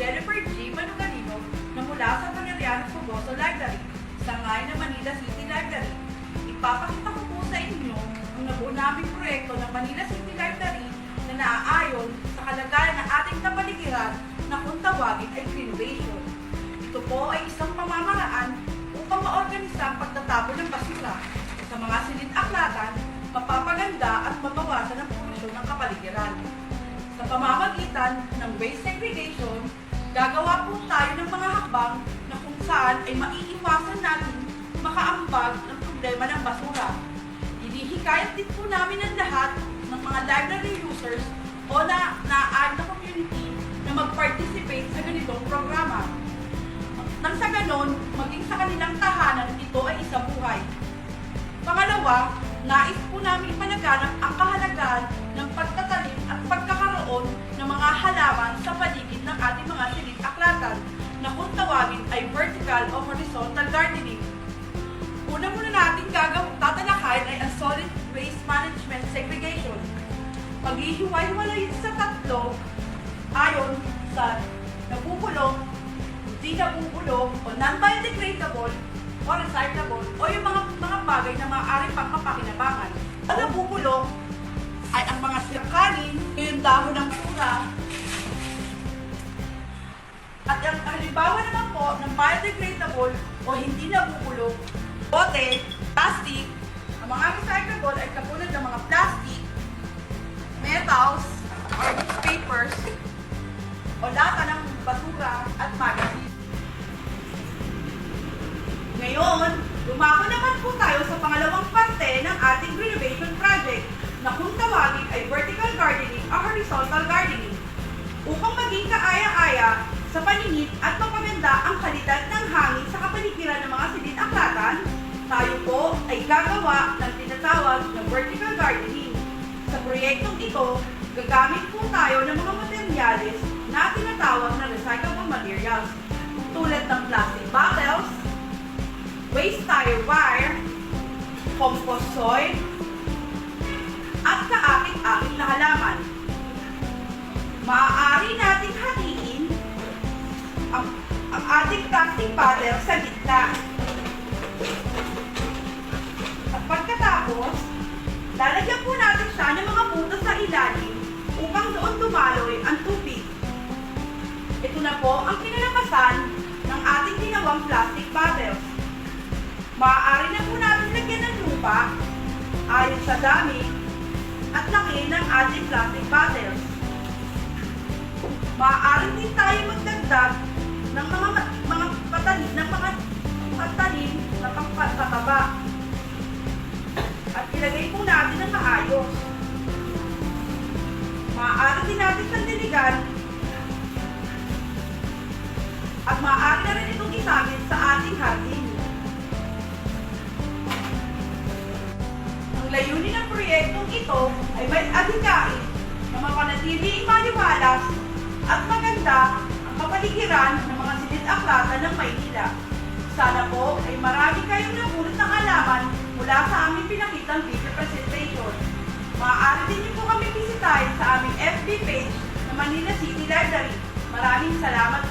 Jennifer G. Manugalinog na mula sa Panolinog Library, sangay ng Manila City Library. Ipapakita ko po sa inyo ang nabuo naming proyekto ng Manila City Library na naaayon sa kalagayan ng ating kapaligiran na kung tawagin ay Greenovation. Ito po ay isang pamamaraan upang maorganisa ang pagtatapon ng basura sa mga silid-aklatan, mapapaganda at mabawasan ang polusyon ng kapaligiran. Sa pamamagitan ng waste segregation, gagawa po tayo ng mga hakbang na kung saan ay maiiwasan natin makaambag ng problema ng basura. Hinihikayat din po namin ang lahat ng mga library users o na community na mag-participate sa ganitong programa. Nang sa ganon, maging sa kanilang tahanan, ito ay isang buhay. Pangalawa, nais po namin ipalaganap ang kahalagahan ng pagtatanim at pagkakaroon ng mga halaman sa paligid ng ating mga silid-aklatan na kung tawagin ay vertical o horizontal gardening. Una muna natin tatalakayin ay ang solid waste management segregation. Paghihiwa-hiwalayin sa tatlo ayon sa nabubulok, hindi nabubulok, o non-biodegradable, o recyclable, o yung mga bagay na maaaring pangkapakinabangan. Ang nabubulok ay ang mga kanin, yung dahon ng pura, at ang halimbawa naman po ng biodegradable o hindi nabubulok, bote, plastic. Ang mga recyclable ay katulad ng mga plastic, metals, or newspapers, o lata ng basura at magazine. Ngayon, dumako naman po tayo sa pangalawang parte ng ating Greenovation project na kung tawagin ay vertical gardening o horizontal gardening upang maging kaaya-aya sa paninit at mapaganda ang kalidad ng hangin sa kapaligiran ng mga silid-aklatan. Tayo po ay gagawa ng tinatawag na vertical gardening. Sa proyektong ito, gagamit po tayo ng mga materyales na tinatawag na recyclable materials tulad ng plastic bottles, waste tire wire, compost soil, at kaakit-akit na halaman. Maaari nating hatiin ang ating plastic bottle sa gitna. At pagkatapos, lalagyan po natin siya ng mga butas sa ilalim upang doon dumaloy ang tubig. Ito na po ang kinalabasan ng ating ginawang plastic bottles. Maaari na po natin lagyan ng lupa ayon sa dami at laki ng ating plastic bottles. Maaari din tayo magdagdag ng mga patanim na pangkataba at ilagay po natin ng maayos. Maaari din natin sandiligan at maaari na rin itong isagin sa ating hardin. Ang layunin ng proyektong ito ay may adhikain na mapanatiling maliwalas at maganda ang kapaligiran ng mga silid-aklatan ng Maynila. Sana po ay marami kayong nabulot ng alaman mula sa aming pinakitang video presentation. Maaari din niyo po kami bisitahin sa aming FB page na Manila City Library. Maraming salamat